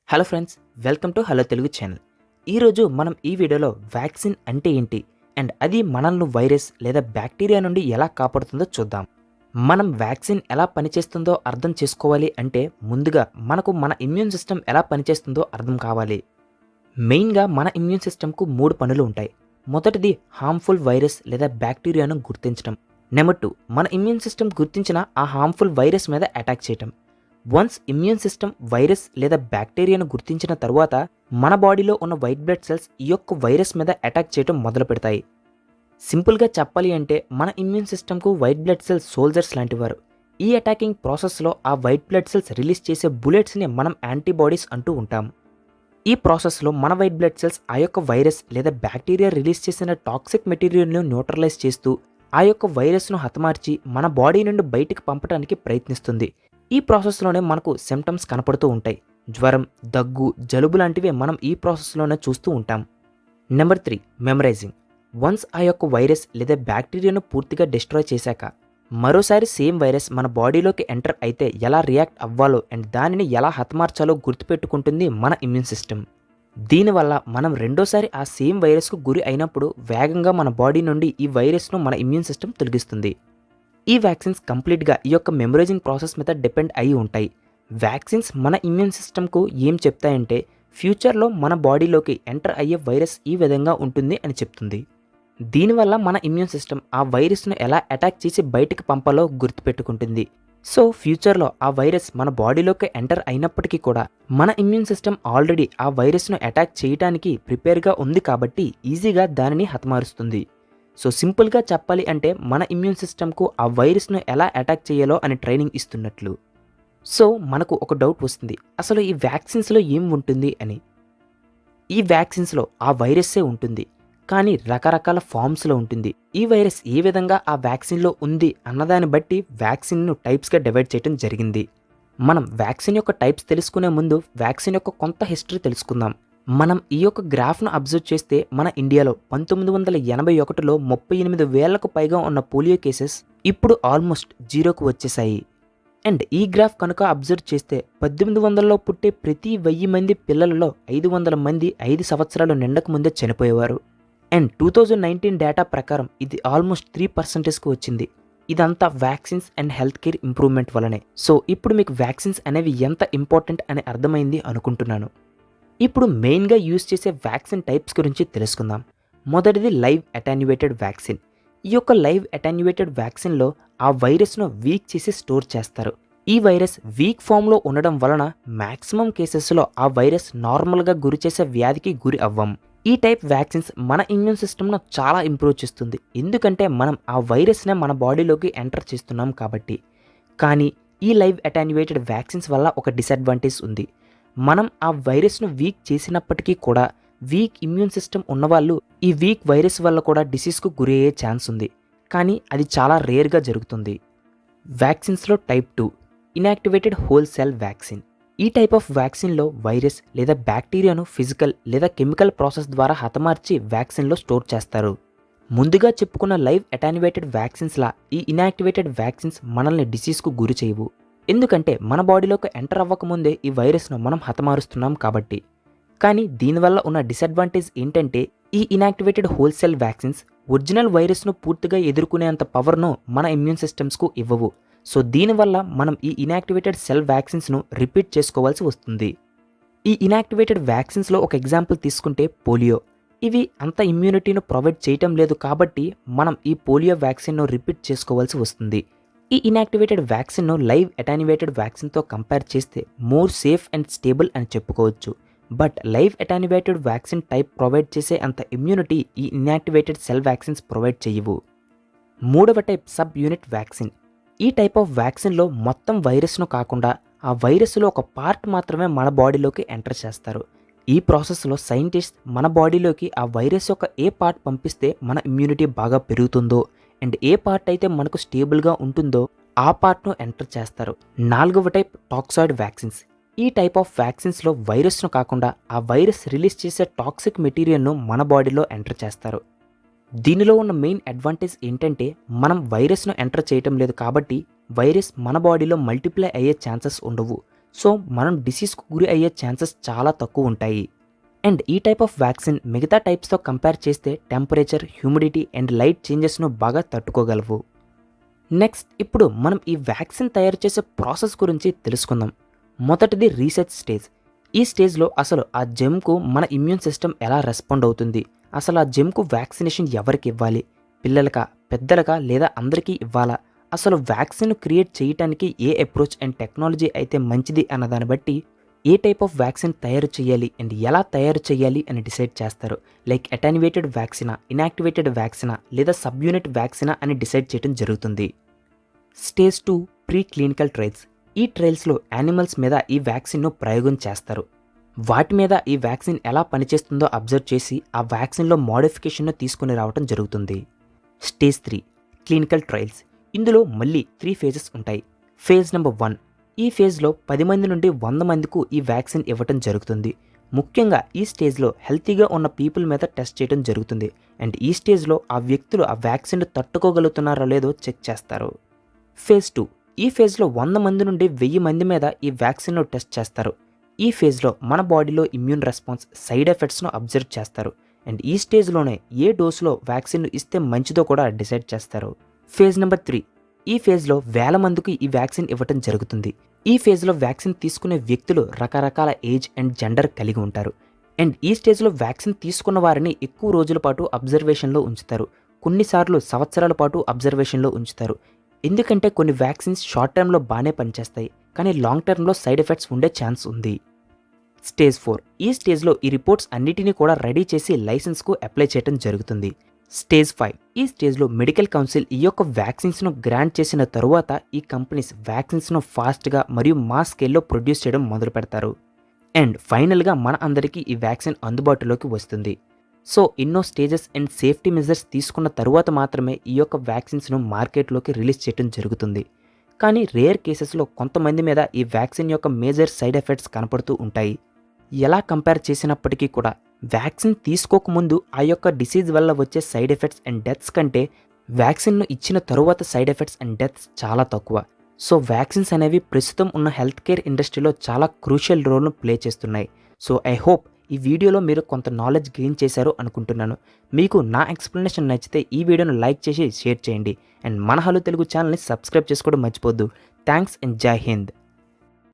Hello friends, welcome to hello Telugu channel. ఈరోజు మనం ఈ వీడియోలో వ్యాక్సిన్ అంటే ఏంటి అండ్ అది మనల్ని వైరస్ లేదా బ్యాక్టీరియా నుండి ఎలా కాపాడుతుందో చూద్దాం. మనం వ్యాక్సిన్ ఎలా పనిచేస్తుందో అర్థం చేసుకోవాలి అంటే ముందుగా మనకు మన ఇమ్యూన్ సిస్టమ్ ఎలా పనిచేస్తుందో అర్థం కావాలి. మెయిన్గా మన ఇమ్యూన్ సిస్టమ్కు 3 పనులు ఉంటాయి. మొదటిది హార్మ్ఫుల్ వైరస్ లేదా బ్యాక్టీరియాను గుర్తించడం. నెంబర్ 2, మన ఇమ్యూన్ సిస్టమ్ గుర్తించిన ఆ హార్మ్ఫుల్ వైరస్ మీద అటాక్ చేయటం. వన్స్ ఇమ్యూన్ సిస్టమ్ వైరస్ లేదా బ్యాక్టీరియాను గుర్తించిన తరువాత మన బాడీలో ఉన్న వైట్ బ్లడ్ సెల్స్ ఈ యొక్క వైరస్ మీద అటాక్ చేయడం మొదలు పెడతాయి. సింపుల్గా చెప్పాలి అంటే మన ఇమ్యూన్ సిస్టమ్కు వైట్ బ్లడ్ సెల్స్ సోల్జర్స్ లాంటివారు. ఈ అటాకింగ్ ప్రాసెస్లో ఆ వైట్ బ్లడ్ సెల్స్ రిలీజ్ చేసే బుల్లెట్స్ని మనం యాంటీబాడీస్ అంటూ ఉంటాం. ఈ ప్రాసెస్లో మన వైట్ బ్లడ్ సెల్స్ ఆ యొక్క వైరస్ లేదా బ్యాక్టీరియా రిలీజ్ చేసిన టాక్సిక్ మెటీరియల్ను న్యూట్రలైజ్ చేస్తూ ఆ యొక్క వైరస్ను హతమార్చి మన బాడీ నుండి బయటికి పంపడానికి ప్రయత్నిస్తుంది. ఈ ప్రాసెస్లోనే మనకు సిమ్టమ్స్ కనపడుతూ ఉంటాయి. జ్వరం, దగ్గు, జలుబు లాంటివి మనం ఈ ప్రాసెస్లోనే చూస్తూ ఉంటాం. Number 3, memorising. వన్స్ ఆ యొక్క వైరస్ లేదా బ్యాక్టీరియాను పూర్తిగా డిస్ట్రాయ్ చేశాక మరోసారి సేమ్ వైరస్ మన బాడీలోకి ఎంటర్ అయితే ఎలా రియాక్ట్ అవ్వాలో అండ్ దానిని ఎలా హతమార్చాలో గుర్తుపెట్టుకుంటుంది మన ఇమ్యూన్ సిస్టమ్. దీనివల్ల మనం రెండోసారి ఆ సేమ్ వైరస్కు గురి అయినప్పుడు వేగంగా మన బాడీ నుండి ఈ వైరస్ను మన ఇమ్యూన్ సిస్టమ్ తొలగిస్తుంది. ఈ వ్యాక్సిన్స్ కంప్లీట్గా ఈ యొక్క మెమరైజింగ్ ప్రాసెస్ మీద డిపెండ్ అయి ఉంటాయి. వ్యాక్సిన్స్ మన ఇమ్యూన్ సిస్టమ్కు ఏం చెప్తాయంటే ఫ్యూచర్లో మన బాడీలోకి ఎంటర్ అయ్యే వైరస్ ఈ విధంగా ఉంటుంది అని చెప్తుంది. దీనివల్ల మన ఇమ్యూన్ సిస్టమ్ ఆ వైరస్ను ఎలా అటాక్ చేసి బయటకు పంపాలో గుర్తుపెట్టుకుంటుంది. సో ఫ్యూచర్లో ఆ వైరస్ మన బాడీలోకి ఎంటర్ అయినప్పటికీ కూడా మన ఇమ్యూన్ సిస్టమ్ ఆల్రెడీ ఆ వైరస్ను అటాక్ చేయడానికి ప్రిపేర్గా ఉంది కాబట్టి ఈజీగా దానిని హతమారుస్తుంది. సో సింపుల్గా చెప్పాలి అంటే మన ఇమ్యూన్ సిస్టమ్కు ఆ వైరస్ను ఎలా అటాక్ చేయాలో అని ట్రైనింగ్ ఇస్తున్నట్లు. సో మనకు ఒక డౌట్ వస్తుంది, అసలు ఈ వ్యాక్సిన్స్లో ఏం ఉంటుంది అని. ఈ వ్యాక్సిన్స్లో ఆ వైరస్సే ఉంటుంది, కానీ రకరకాల ఫామ్స్లో ఉంటుంది. ఈ వైరస్ ఏ విధంగా ఆ వ్యాక్సిన్లో ఉంది అన్నదాన్ని బట్టి వ్యాక్సిన్ను టైప్స్గా డివైడ్ చేయడం జరిగింది. మనం వ్యాక్సిన్ యొక్క టైప్స్ తెలుసుకునే ముందు వ్యాక్సిన్ యొక్క కొంత హిస్టరీ తెలుసుకుందాం. మనం ఈ యొక్క గ్రాఫ్ను అబ్జర్వ్ చేస్తే మన ఇండియాలో 1981లో 38,000కు పైగా ఉన్న పోలియో కేసెస్ ఇప్పుడు ఆల్మోస్ట్ జీరోకు వచ్చేసాయి. అండ్ ఈ గ్రాఫ్ కనుక అబ్జర్వ్ చేస్తే 1800లో పుట్టే ప్రతి 1000 మంది పిల్లలలో 500 మంది 5 సంవత్సరాలు నిండక ముందే చనిపోయేవారు. అండ్ 2019 డేటా ప్రకారం ఇది ఆల్మోస్ట్ 3%కు వచ్చింది. ఇదంతా vaccines and health care improvement వల్లనే. సో ఇప్పుడు మీకు వ్యాక్సిన్స్ అనేవి ఎంత ఇంపార్టెంట్ అని అర్థమైంది అనుకుంటున్నాను. ఇప్పుడు మెయిన్గా యూజ్ చేసే వ్యాక్సిన్ టైప్స్ గురించి తెలుసుకుందాం. మొదటిది లైవ్ అటెన్యుయేటెడ్ వ్యాక్సిన్. ఈ యొక్క లైవ్ అటెన్యుయేటెడ్ వ్యాక్సిన్లో ఆ వైరస్ను వీక్ చేసి స్టోర్ చేస్తారు. ఈ వైరస్ వీక్ ఫామ్లో ఉండడం వలన మ్యాక్సిమం కేసెస్లో ఆ వైరస్ నార్మల్గా గురి చేసే వ్యాధికి గురి అవ్వం. ఈ టైప్ వ్యాక్సిన్స్ మన ఇమ్యూన్ సిస్టమ్ను చాలా ఇంప్రూవ్ చేస్తుంది, ఎందుకంటే మనం ఆ వైరస్నే మన బాడీలోకి ఎంటర్ చేస్తున్నాం కాబట్టి. కానీ ఈ లైవ్ అటెన్యుయేటెడ్ వ్యాక్సిన్స్ వల్ల ఒక డిసడ్వాంటేజ్ ఉంది. మనం ఆ వైరస్ను వీక్ చేసినప్పటికీ కూడా వీక్ ఇమ్యూన్ సిస్టమ్ ఉన్నవాళ్ళు ఈ వీక్ వైరస్ వల్ల కూడా డిసీజ్కు గురయ్యే ఛాన్స్ ఉంది, కానీ అది చాలా రేర్గా జరుగుతుంది. వ్యాక్సిన్స్లో type 2, inactivated whole cell vaccine. ఈ టైప్ ఆఫ్ వ్యాక్సిన్లో వైరస్ లేదా బ్యాక్టీరియాను ఫిజికల్ లేదా కెమికల్ ప్రాసెస్ ద్వారా హతమార్చి వ్యాక్సిన్లో స్టోర్ చేస్తారు. ముందుగా చెప్పుకున్న లైవ్ అటెన్యుయేటెడ్ వ్యాక్సిన్స్లా ఈ ఇన్యాక్టివేటెడ్ వ్యాక్సిన్స్ మనల్ని డిసీజ్కు గురి చేయవు, ఎందుకంటే మన బాడీలోకి ఎంటర్ అవ్వకముందే ఈ వైరస్ను మనం హతమారుస్తున్నాం కాబట్టి. కానీ దీనివల్ల ఉన్న డిసడ్వాంటేజ్ ఏంటంటే ఈ inactivated whole cell vaccines original వైరస్ను పూర్తిగా ఎదుర్కొనేంత పవర్ను మన ఇమ్యూన్ సిస్టమ్స్కు ఇవ్వవు. సో దీనివల్ల మనం ఈ ఇన్యాక్టివేటెడ్ సెల్ వ్యాక్సిన్స్ను రిపీట్ చేసుకోవాల్సి వస్తుంది. ఈ ఇన్యాక్టివేటెడ్ వ్యాక్సిన్స్లో ఒక ఎగ్జాంపుల్ తీసుకుంటే పోలియో. ఇవి అంత ఇమ్యూనిటీను ప్రొవైడ్ చేయటం లేదు కాబట్టి మనం ఈ పోలియో వ్యాక్సిన్ను రిపీట్ చేసుకోవాల్సి వస్తుంది. ఈ ఇన్యాక్టివేటెడ్ వ్యాక్సిన్ను లైవ్ అటెన్యుయేటెడ్ వ్యాక్సిన్తో కంపేర్ చేస్తే మోర్ సేఫ్ అండ్ స్టేబుల్ అని చెప్పుకోవచ్చు. But live attenuated vaccine type provide చేసే అంత ఇమ్యూనిటీ ఈ ఇన్యాక్టివేటెడ్ సెల్ వ్యాక్సిన్స్ ప్రొవైడ్ చేయవు. మూడవ టైప్ సబ్ యూనిట్ వ్యాక్సిన్. ఈ టైప్ ఆఫ్ వ్యాక్సిన్లో మొత్తం వైరస్ను కాకుండా ఆ వైరస్లో ఒక పార్ట్ మాత్రమే మన బాడీలోకి ఎంటర్ చేస్తారు. ఈ ప్రాసెస్లో సైంటిస్ట్ మన బాడీలోకి ఆ వైరస్ యొక్క ఏ పార్ట్ పంపిస్తే మన ఇమ్యూనిటీ బాగా పెరుగుతుందో అండ్ ఏ పార్ట్ అయితే మనకు స్టేబుల్గా ఉంటుందో ఆ పార్ట్ను ఎంటర్ చేస్తారు. నాలుగవ టైప్ టాక్సాయిడ్ వ్యాక్సిన్స్. ఈ టైప్ ఆఫ్ వ్యాక్సిన్స్లో వైరస్ను కాకుండా ఆ వైరస్ రిలీజ్ చేసే టాక్సిక్ మెటీరియల్ను మన బాడీలో ఎంటర్ చేస్తారు. దీనిలో ఉన్న మెయిన్ అడ్వాంటేజ్ ఏంటంటే మనం వైరస్ను ఎంటర్ చేయటం లేదు కాబట్టి వైరస్ మన బాడీలో మల్టిప్లై అయ్యే ఛాన్సెస్ ఉండవు. సో మనం డిసీజ్కు గురి అయ్యే ఛాన్సెస్ చాలా తక్కువ ఉంటాయి. అండ్ ఈ టైప్ ఆఫ్ వ్యాక్సిన్ మిగతా టైప్స్తో కంపేర్ చేస్తే టెంపరేచర్, హ్యూమిడిటీ అండ్ లైట్ చేంజెస్ను బాగా తట్టుకోగలవు. నెక్స్ట్ ఇప్పుడు మనం ఈ వ్యాక్సిన్ తయారు చేసే ప్రాసెస్ గురించి తెలుసుకుందాం. మొదటిది రీసెర్చ్ స్టేజ్. ఈ స్టేజ్లో అసలు ఆ జెమ్కు మన ఇమ్యూన్ సిస్టమ్ ఎలా రెస్పాండ్ అవుతుంది, అసలు ఆ జెమ్కు వ్యాక్సినేషన్ ఎవరికి ఇవ్వాలి, పిల్లలకా, పెద్దలకా లేదా అందరికీ ఇవ్వాలా, అసలు వ్యాక్సిన్ క్రియేట్ చేయడానికి ఏ అప్రోచ్ అండ్ టెక్నాలజీ అయితే మంచిది అన్నదాన్ని బట్టి ఏ టైప్ ఆఫ్ వ్యాక్సిన్ తయారు చేయాలి అండ్ ఎలా తయారు చేయాలి అని డిసైడ్ చేస్తారు. లైక్ అటెన్యువేటెడ్ వ్యాక్సినా, ఇనాక్టివేటెడ్ వ్యాక్సినా లేదా సబ్ యూనిట్ వ్యాక్సినా అని డిసైడ్ చేయడం జరుగుతుంది. Stage 2 pre clinical trials. ఈ ట్రయల్స్లో యానిమల్స్ మీద ఈ వ్యాక్సిన్ను ప్రయోగం చేస్తారు. వాటి మీద ఈ వ్యాక్సిన్ ఎలా పనిచేస్తుందో అబ్జర్వ్ చేసి ఆ వ్యాక్సిన్లో మోడిఫికేషన్ను తీసుకుని రావడం జరుగుతుంది. Stage 3 clinical trials. ఇందులో మళ్ళీ 3 ఫేజెస్ ఉంటాయి. Phase number 1. ఈ ఫేజ్లో 10 మంది నుండి 100 మందికి ఈ వ్యాక్సిన్ ఇవ్వటం జరుగుతుంది. ముఖ్యంగా ఈ స్టేజ్లో హెల్తీగా ఉన్న పీపుల్ మీద టెస్ట్ చేయడం జరుగుతుంది. అండ్ ఈ స్టేజ్లో ఆ వ్యక్తులు ఆ వ్యాక్సిన్ తట్టుకోగలుగుతున్నారో లేదో చెక్ చేస్తారు. ఫేజ్ 2. ఈ ఫేజ్లో 100 మంది నుండి 1000 మంది మీద ఈ వ్యాక్సిన్ను టెస్ట్ చేస్తారు. ఈ ఫేజ్లో మన బాడీలో ఇమ్యూన్ రెస్పాన్స్, సైడ్ ఎఫెక్ట్స్ను అబ్జర్వ్ చేస్తారు. అండ్ ఈ స్టేజ్లోనే ఏ డోసులో వ్యాక్సిన్ ఇస్తే మంచిదో కూడా డిసైడ్ చేస్తారు. Phase number 3. ఈ ఫేజ్లో 1000 మందికి ఈ వ్యాక్సిన్ ఇవ్వటం జరుగుతుంది. ఈ ఫేజ్లో వ్యాక్సిన్ తీసుకునే వ్యక్తులు రకరకాల ఏజ్ అండ్ జెండర్ కలిగి ఉంటారు. అండ్ ఈ స్టేజ్లో వ్యాక్సిన్ తీసుకున్న వారిని ఎక్కువ రోజుల పాటు అబ్జర్వేషన్లో ఉంచుతారు. కొన్నిసార్లు సంవత్సరాల పాటు అబ్జర్వేషన్లో ఉంచుతారు. ఎందుకంటే కొన్ని వ్యాక్సిన్స్ షార్ట్ టర్మ్లో బాగానే పనిచేస్తాయి, కానీ లాంగ్ టర్మ్లో సైడ్ ఎఫెక్ట్స్ ఉండే ఛాన్స్ ఉంది. స్టేజ్ 4. ఈ స్టేజ్లో ఈ రిపోర్ట్స్ అన్నిటినీ కూడా రెడీ చేసి లైసెన్స్కు అప్లై చేయడం జరుగుతుంది. స్టేజ్ 5. ఈ స్టేజ్లో మెడికల్ కౌన్సిల్ ఈ యొక్క వ్యాక్సిన్స్ను గ్రాంట్ చేసిన తరువాత ఈ కంపెనీస్ వ్యాక్సిన్స్ను ఫాస్ట్గా మరియు మాస్ స్కేల్లో ప్రొడ్యూస్ చేయడం మొదలు పెడతారు. అండ్ ఫైనల్గా మన అందరికీ ఈ వ్యాక్సిన్ అందుబాటులోకి వస్తుంది. సో ఎన్నో స్టేజెస్ అండ్ సేఫ్టీ మెజర్స్ తీసుకున్న తరువాత మాత్రమే ఈ యొక్క వ్యాక్సిన్స్ను మార్కెట్లోకి రిలీజ్ చేయడం జరుగుతుంది. కానీ రేర్ కేసెస్లో కొంతమంది మీద ఈ వ్యాక్సిన్ యొక్క మేజర్ సైడ్ ఎఫెక్ట్స్ కనపడుతూ ఉంటాయి. ఎలా కంపేర్ చేసినప్పటికీ కూడా వ్యాక్సిన్ తీసుకోకముందు ఆ యొక్క డిసీజ్ వల్ల వచ్చే సైడ్ ఎఫెక్ట్స్ అండ్ డెత్స్ కంటే వ్యాక్సిన్ను ఇచ్చిన తరువాత సైడ్ ఎఫెక్ట్స్ అండ్ డెత్స్ చాలా తక్కువ. సో వ్యాక్సిన్స్ అనేవి ప్రస్తుతం ఉన్న హెల్త్ కేర్ ఇండస్ట్రీలో చాలా క్రూషియల్ రోల్ను ప్లే చేస్తున్నాయి. సో ఐ హోప్ ఈ వీడియోలో మీరు కొంత నాలెడ్జ్ గెయిన్ చేశారు అనుకుంటున్నాను. మీకు నా ఎక్స్ప్లెనేషన్ నచ్చితే ఈ వీడియోను లైక్ చేసి షేర్ చేయండి. అండ్ మన హలో తెలుగు ఛానల్ని సబ్స్క్రైబ్ చేసుకోవడం మర్చిపోద్దు. థ్యాంక్స్ అండ్ జై హింద్.